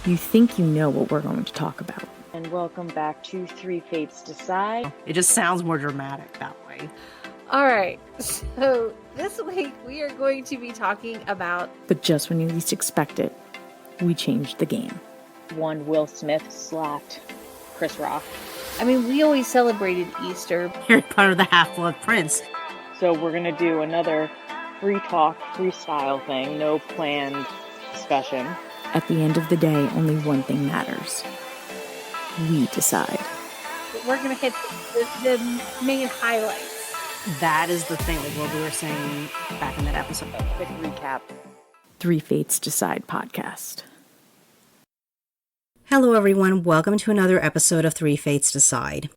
You think you know what we're going to talk about. And welcome back to Three Fates Decide. It just sounds more dramatic that way. Alright, so this week we are going to be talking about... But just when you least expect it, we changed the game. One Will Smith slapped Chris Rock. I mean, we always celebrated Easter. Harry Potter the Half-Blood Prince. So we're going to do another free talk, freestyle thing, no planned discussion. At the end of the day, only one thing matters. We decide. We're going to hit the main highlights. That is the thing, like what we were saying back in that episode. Quick recap. Three Fates Decide podcast. Hello everyone, welcome to another episode of Three Fates Decide.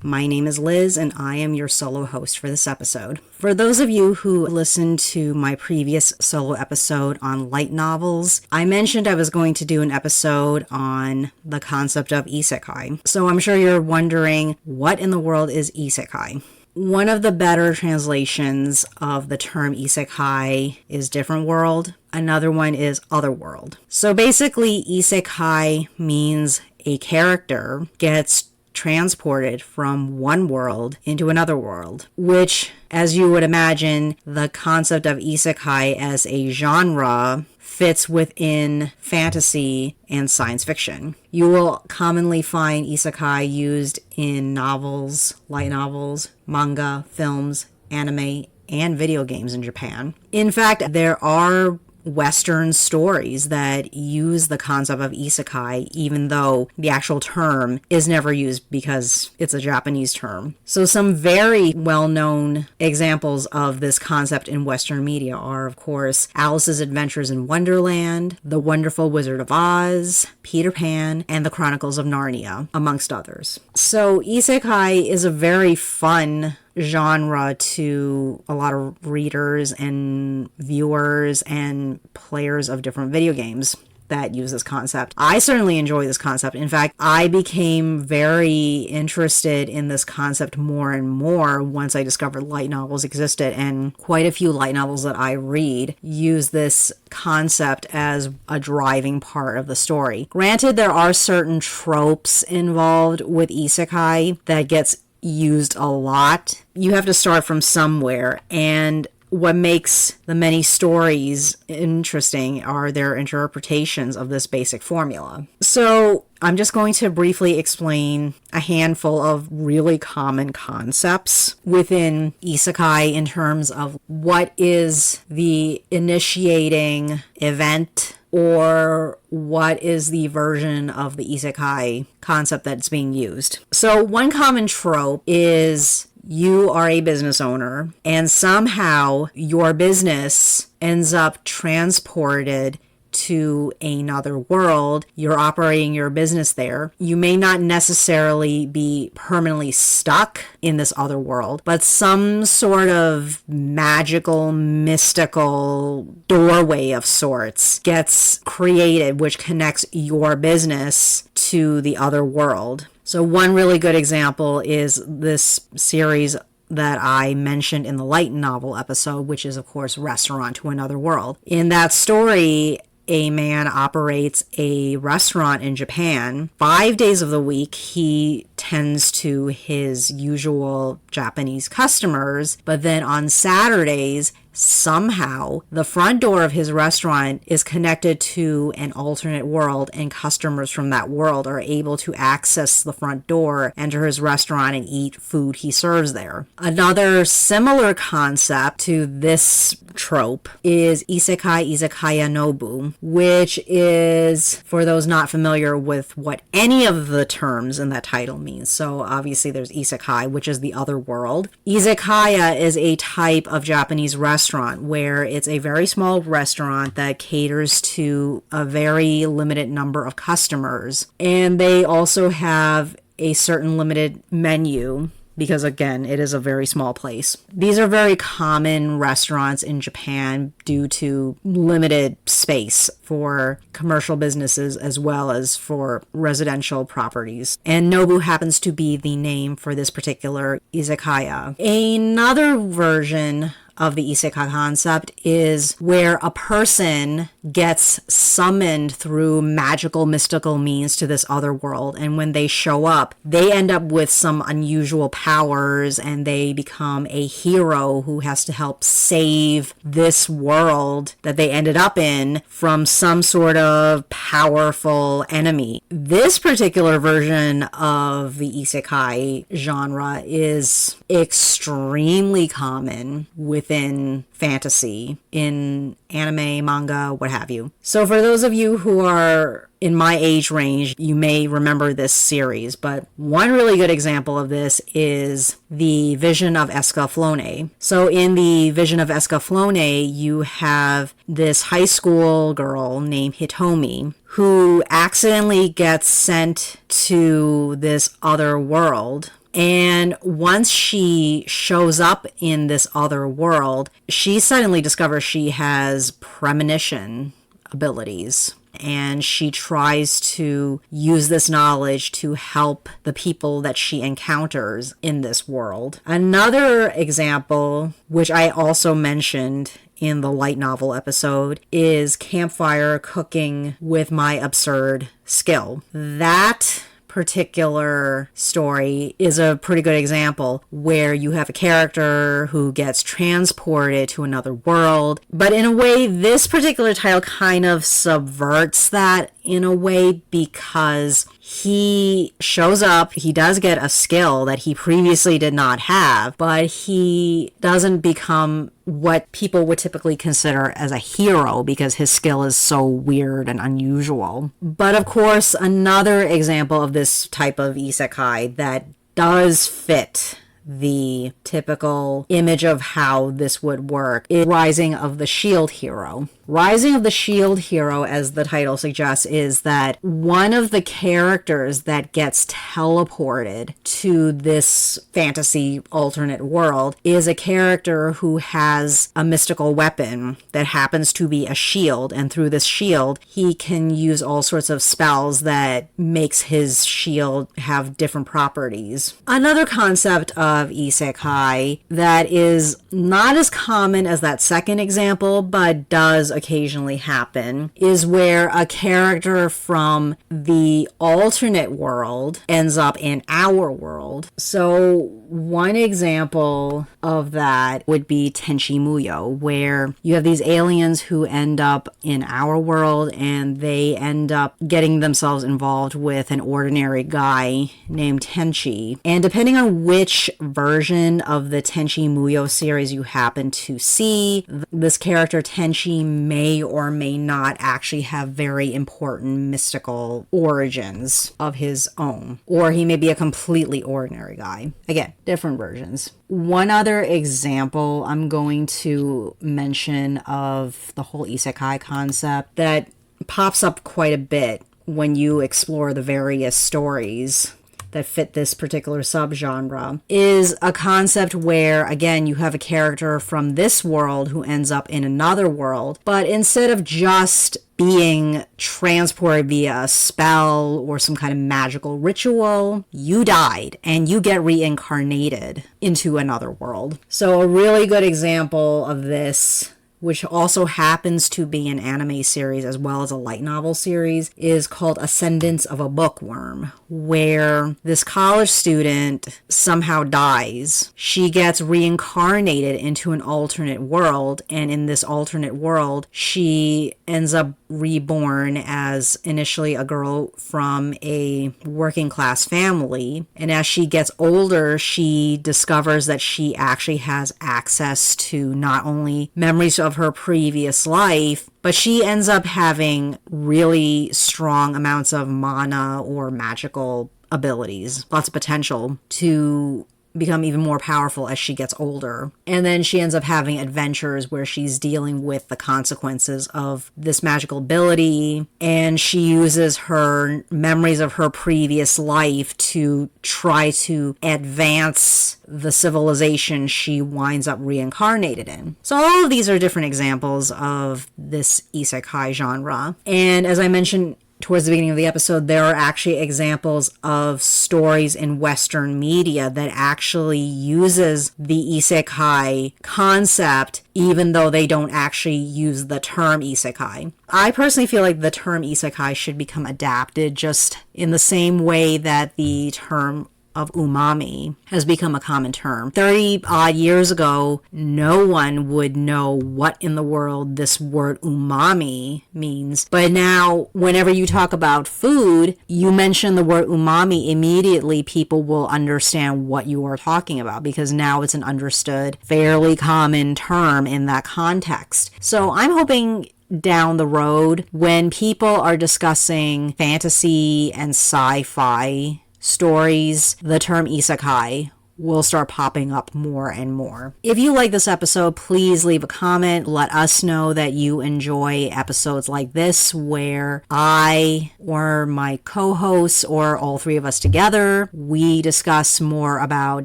My name is Liz and I am your solo host for this episode. For those of you who listened to my previous solo episode on light novels, I mentioned I was going to do an episode on the concept of Isekai. So I'm sure you're wondering, what in the world is Isekai? One of the better translations of the term Isekai is different world. Another one is other world. So basically, Isekai means a character gets transported from one world into another world, which, as you would imagine, the concept of Isekai as a genre fits within fantasy and science fiction. You will commonly find Isekai used in novels, light novels, manga, films, anime, and video games in Japan. In fact, there are Western stories that use the concept of isekai, even though the actual term is never used because it's a Japanese term. So some very well-known examples of this concept in Western media are, of course, Alice's Adventures in Wonderland, The Wonderful Wizard of Oz, Peter Pan, and The Chronicles of Narnia, amongst others. So isekai is a very fun genre to a lot of readers and viewers and players of different video games that use this concept. I certainly enjoy this concept. In fact, I became very interested in this concept more and more once I discovered light novels existed, and quite a few light novels that I read use this concept as a driving part of the story. Granted, there are certain tropes involved with isekai that gets used a lot. You have to start from somewhere, and what makes the many stories interesting are their interpretations of this basic formula. So I'm just going to briefly explain a handful of really common concepts within isekai in terms of what is the initiating event or what is the version of the isekai concept that's being used. So one common trope is you are a business owner and somehow your business ends up transported to another world. You're operating your business there. You may not necessarily be permanently stuck in this other world, but some sort of magical, mystical doorway of sorts gets created, which connects your business to the other world. So one really good example is this series that I mentioned in the light novel episode, which is, of course, Restaurant to Another World. In that story, a man operates a restaurant in Japan. 5 days of the week, he tends to his usual Japanese customers, but then on Saturdays, somehow the front door of his restaurant is connected to an alternate world, and customers from that world are able to access the front door, enter his restaurant, and eat food he serves there. Another similar concept to this trope is Isekai Izakaya Nobu, which is, for those not familiar with what any of the terms in that title means. So obviously there's Isekai, which is the other world. Izakaya is a type of Japanese restaurant where it's a very small restaurant that caters to a very limited number of customers. And they also have a certain limited menu because, again, it is a very small place. These are very common restaurants in Japan due to limited space for commercial businesses as well as for residential properties. And Nobu happens to be the name for this particular izakaya. Another version of the isekai concept is where a person gets summoned through magical, mystical means to this other world. And when they show up, they end up with some unusual powers and they become a hero who has to help save this world that they ended up in from some sort of powerful enemy. This particular version of the isekai genre is extremely common within fantasy, in anime, manga, what have you. So for those of you who are in my age range, you may remember this series, but one really good example of this is the Vision of Escaflowne. So in the Vision of Escaflowne, you have this high school girl named Hitomi who accidentally gets sent to this other world. And once she shows up in this other world, she suddenly discovers she has premonition abilities. And she tries to use this knowledge to help the people that she encounters in this world. Another example, which I also mentioned in the light novel episode, is campfire cooking with my absurd skill. That particular story is a pretty good example where you have a character who gets transported to another world, but in a way this particular title kind of subverts that in a way, because he shows up, he does get a skill that he previously did not have, but he doesn't become what people would typically consider as a hero because his skill is so weird and unusual. But of course, another example of this type of isekai that does fit the typical image of how this would work is Rising of the Shield Hero. Rising of the Shield Hero, as the title suggests, is that one of the characters that gets teleported to this fantasy alternate world is a character who has a mystical weapon that happens to be a shield, and through this shield, he can use all sorts of spells that makes his shield have different properties. Another concept of isekai that is not as common as that second example, but does occasionally happen, is where a character from the alternate world ends up in our world. So one example of that would be Tenchi Muyo, where you have these aliens who end up in our world and they end up getting themselves involved with an ordinary guy named Tenchi. And depending on which version of the Tenchi Muyo series you happen to see, this character Tenchi may or may not actually have very important mystical origins of his own, or he may be a completely ordinary guy. Again, different versions. One other example I'm going to mention of the whole isekai concept that pops up quite a bit when you explore the various stories that fit this particular subgenre is a concept where, again, you have a character from this world who ends up in another world, but instead of just being transported via a spell or some kind of magical ritual, you died and you get reincarnated into another world. So a really good example of this, which also happens to be an anime series as well as a light novel series, is called Ascendance of a Bookworm, where this college student somehow dies. She gets reincarnated into an alternate world, and in this alternate world, she ends up reborn as initially a girl from a working class family. And as she gets older, she discovers that she actually has access to not only memories of her previous life, but she ends up having really strong amounts of mana or magical abilities, lots of potential to become even more powerful as she gets older. And then she ends up having adventures where she's dealing with the consequences of this magical ability, and she uses her memories of her previous life to try to advance the civilization she winds up reincarnated in. So all of these are different examples of this isekai genre. And as I mentioned towards the beginning of the episode, there are actually examples of stories in Western media that actually uses the isekai concept, even though they don't actually use the term isekai. I personally feel like the term isekai should become adapted just in the same way that the term of umami has become a common term. 30 odd years ago, no one would know what in the world this word umami means. But now, whenever you talk about food, you mention the word umami, immediately people will understand what you are talking about, because now it's an understood, fairly common term in that context. So I'm hoping down the road, when people are discussing fantasy and sci-fi stories, the term isekai will start popping up more and more. If you like this episode, please leave a comment. Let us know that you enjoy episodes like this, where I or my co-hosts or all three of us together, we discuss more about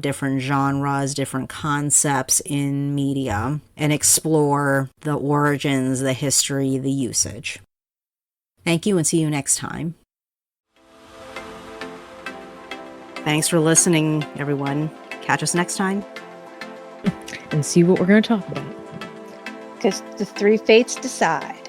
different genres, different concepts in media, and explore the origins, the history, the usage. Thank you, and see you next time. Thanks for listening, everyone. Catch us next time. And see what we're going to talk about. Because the three fates decide.